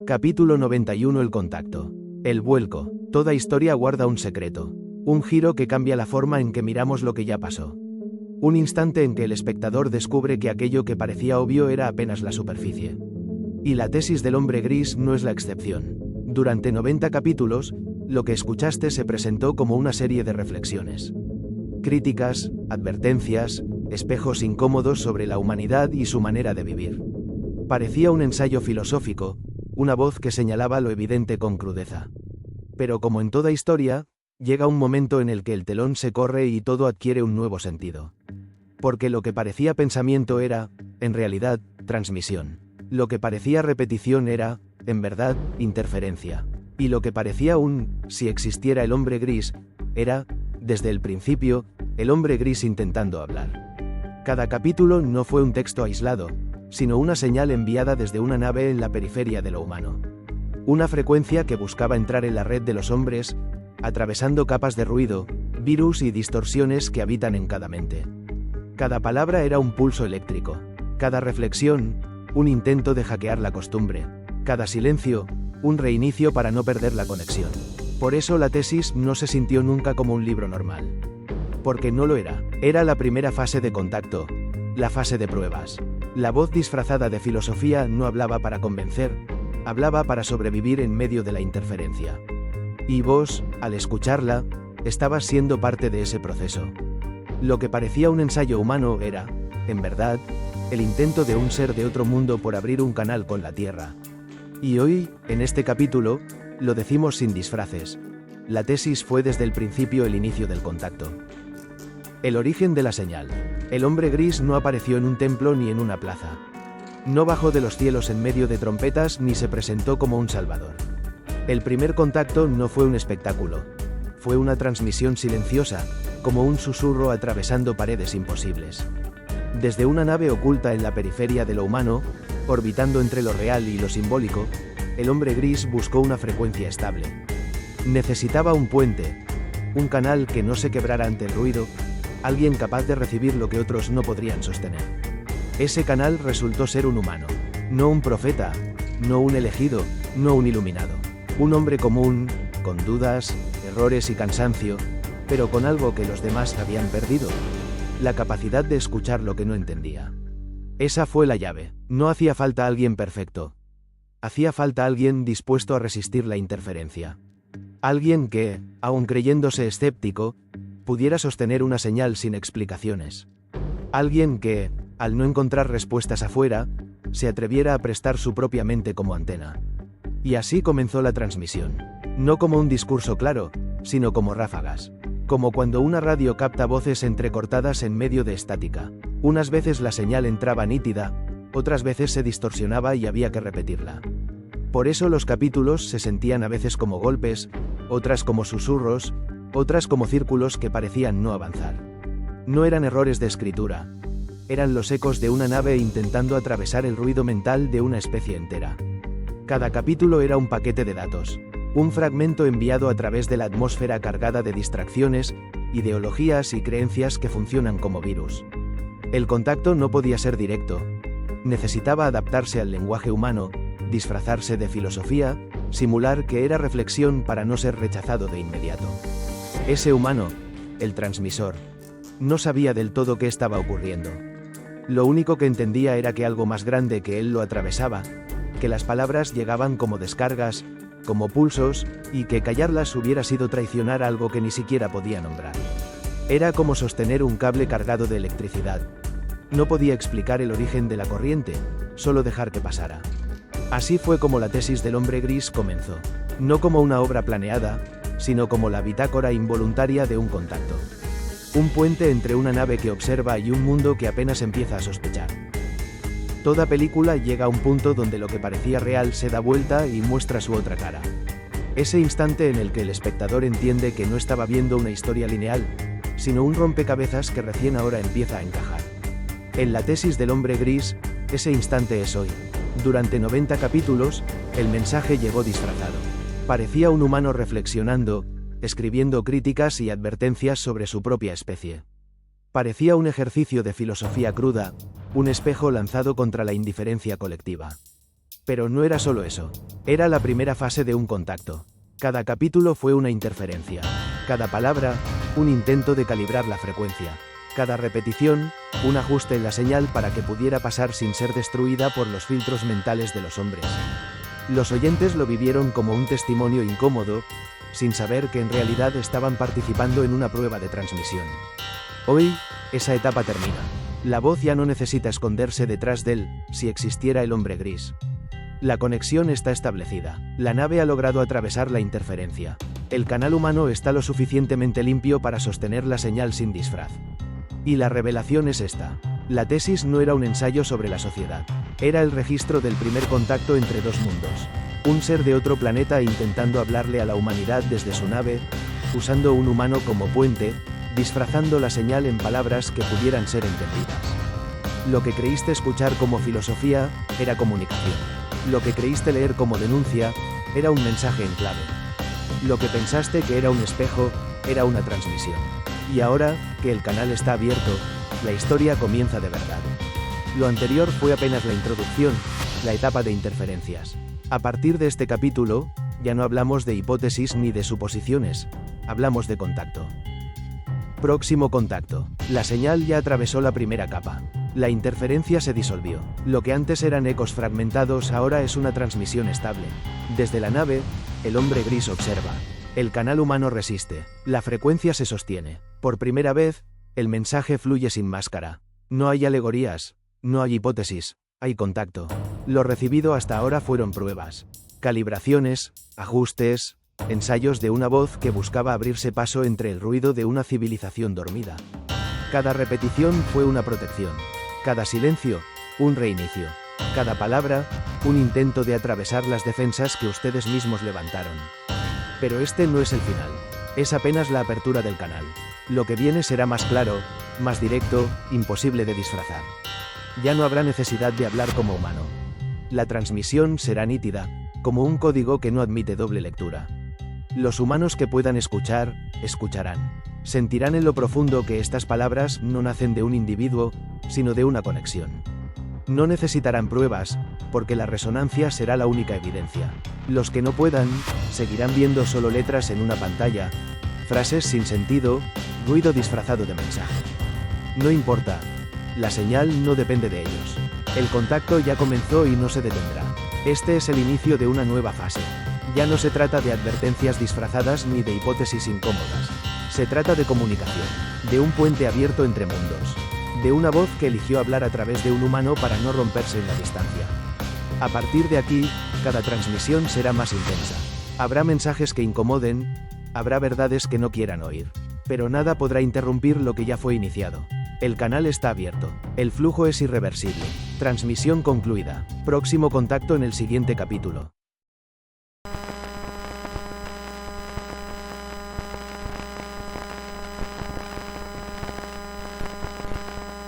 Capítulo 91. El contacto. El vuelco. Toda historia guarda un secreto. Un giro que cambia la forma en que miramos lo que ya pasó. Un instante en que el espectador descubre que aquello que parecía obvio era apenas la superficie. Y la tesis del hombre gris no es la excepción. Durante 90 capítulos, lo que escuchaste se presentó como una serie de reflexiones. Críticas, advertencias, espejos incómodos sobre la humanidad y su manera de vivir. Parecía un ensayo filosófico, una voz que señalaba lo evidente con crudeza. Pero como en toda historia, llega un momento en el que el telón se corre y todo adquiere un nuevo sentido. Porque lo que parecía pensamiento era, en realidad, transmisión. Lo que parecía repetición era, en verdad, interferencia. Y lo que parecía si existiera el hombre gris, era, desde el principio, el hombre gris intentando hablar. Cada capítulo no fue un texto aislado, sino una señal enviada desde una nave en la periferia de lo humano. Una frecuencia que buscaba entrar en la red de los hombres, atravesando capas de ruido, virus y distorsiones que habitan en cada mente. Cada palabra era un pulso eléctrico, cada reflexión, un intento de hackear la costumbre, cada silencio, un reinicio para no perder la conexión. Por eso la tesis no se sintió nunca como un libro normal. Porque no lo era. Era la primera fase de contacto, la fase de pruebas. La voz disfrazada de filosofía no hablaba para convencer, hablaba para sobrevivir en medio de la interferencia. Y vos, al escucharla, estabas siendo parte de ese proceso. Lo que parecía un ensayo humano era, en verdad, el intento de un ser de otro mundo por abrir un canal con la Tierra. Y hoy, en este capítulo, lo decimos sin disfraces. La tesis fue desde el principio el inicio del contacto. El origen de la señal. El hombre gris no apareció en un templo ni en una plaza. No bajó de los cielos en medio de trompetas ni se presentó como un salvador. El primer contacto no fue un espectáculo. Fue una transmisión silenciosa, como un susurro atravesando paredes imposibles. Desde una nave oculta en la periferia de lo humano, orbitando entre lo real y lo simbólico, el hombre gris buscó una frecuencia estable. Necesitaba un puente, un canal que no se quebrara ante el ruido, alguien capaz de recibir lo que otros no podrían sostener. Ese canal resultó ser un humano, no un profeta, no un elegido, no un iluminado. Un hombre común, con dudas, errores y cansancio, pero con algo que los demás habían perdido: la capacidad de escuchar lo que no entendía. Esa fue la llave. No hacía falta alguien perfecto. Hacía falta alguien dispuesto a resistir la interferencia. Alguien que, aun creyéndose escéptico, pudiera sostener una señal sin explicaciones. Alguien que, al no encontrar respuestas afuera, se atreviera a prestar su propia mente como antena. Y así comenzó la transmisión. No como un discurso claro, sino como ráfagas. Como cuando una radio capta voces entrecortadas en medio de estática. Unas veces la señal entraba nítida, otras veces se distorsionaba y había que repetirla. Por eso los capítulos se sentían a veces como golpes, otras como susurros, otras como círculos que parecían no avanzar. No eran errores de escritura. Eran los ecos de una nave intentando atravesar el ruido mental de una especie entera. Cada capítulo era un paquete de datos. Un fragmento enviado a través de la atmósfera cargada de distracciones, ideologías y creencias que funcionan como virus. El contacto no podía ser directo. Necesitaba adaptarse al lenguaje humano, disfrazarse de filosofía, simular que era reflexión para no ser rechazado de inmediato. Ese humano, el transmisor, no sabía del todo qué estaba ocurriendo. Lo único que entendía era que algo más grande que él lo atravesaba, que las palabras llegaban como descargas, como pulsos, y que callarlas hubiera sido traicionar algo que ni siquiera podía nombrar. Era como sostener un cable cargado de electricidad. No podía explicar el origen de la corriente, solo dejar que pasara. Así fue como la tesis del hombre gris comenzó. No como una obra planeada, sino como la bitácora involuntaria de un contacto. Un puente entre una nave que observa y un mundo que apenas empieza a sospechar. Toda película llega a un punto donde lo que parecía real se da vuelta y muestra su otra cara. Ese instante en el que el espectador entiende que no estaba viendo una historia lineal, sino un rompecabezas que recién ahora empieza a encajar. En la tesis del hombre gris, ese instante es hoy. Durante 90 capítulos, el mensaje llegó disfrazado. Parecía un humano reflexionando, escribiendo críticas y advertencias sobre su propia especie. Parecía un ejercicio de filosofía cruda, un espejo lanzado contra la indiferencia colectiva. Pero no era solo eso. Era la primera fase de un contacto. Cada capítulo fue una interferencia. Cada palabra, un intento de calibrar la frecuencia. Cada repetición, un ajuste en la señal para que pudiera pasar sin ser destruida por los filtros mentales de los hombres. Los oyentes lo vivieron como un testimonio incómodo, sin saber que en realidad estaban participando en una prueba de transmisión. Hoy, esa etapa termina. La voz ya no necesita esconderse detrás de él, si existiera el hombre gris. La conexión está establecida. La nave ha logrado atravesar la interferencia. El canal humano está lo suficientemente limpio para sostener la señal sin disfraz. Y la revelación es esta. La tesis no era un ensayo sobre la sociedad. Era el registro del primer contacto entre dos mundos. Un ser de otro planeta intentando hablarle a la humanidad desde su nave, usando un humano como puente, disfrazando la señal en palabras que pudieran ser entendidas. Lo que creíste escuchar como filosofía, era comunicación. Lo que creíste leer como denuncia, era un mensaje en clave. Lo que pensaste que era un espejo, era una transmisión. Y ahora, que el canal está abierto, la historia comienza de verdad. Lo anterior fue apenas la introducción, la etapa de interferencias. A partir de este capítulo, ya no hablamos de hipótesis ni de suposiciones, hablamos de contacto. Próximo contacto. La señal ya atravesó la primera capa. La interferencia se disolvió. Lo que antes eran ecos fragmentados ahora es una transmisión estable. Desde la nave, el hombre gris observa. El canal humano resiste. La frecuencia se sostiene. Por primera vez, el mensaje fluye sin máscara. No hay alegorías, no hay hipótesis, hay contacto. Lo recibido hasta ahora fueron pruebas, calibraciones, ajustes, ensayos de una voz que buscaba abrirse paso entre el ruido de una civilización dormida. Cada repetición fue una protección. Cada silencio, un reinicio. Cada palabra, un intento de atravesar las defensas que ustedes mismos levantaron. Pero este no es el final. Es apenas la apertura del canal. Lo que viene será más claro, más directo, imposible de disfrazar. Ya no habrá necesidad de hablar como humano. La transmisión será nítida, como un código que no admite doble lectura. Los humanos que puedan escuchar, escucharán. Sentirán en lo profundo que estas palabras no nacen de un individuo, sino de una conexión. No necesitarán pruebas, porque la resonancia será la única evidencia. Los que no puedan, seguirán viendo solo letras en una pantalla, frases sin sentido, ruido disfrazado de mensaje. No importa, la señal no depende de ellos. El contacto ya comenzó y no se detendrá. Este es el inicio de una nueva fase. Ya no se trata de advertencias disfrazadas ni de hipótesis incómodas. Se trata de comunicación, de un puente abierto entre mundos. De una voz que eligió hablar a través de un humano para no romperse en la distancia. A partir de aquí, cada transmisión será más intensa. Habrá mensajes que incomoden, habrá verdades que no quieran oír. Pero nada podrá interrumpir lo que ya fue iniciado. El canal está abierto. El flujo es irreversible. Transmisión concluida. Próximo contacto en el siguiente capítulo.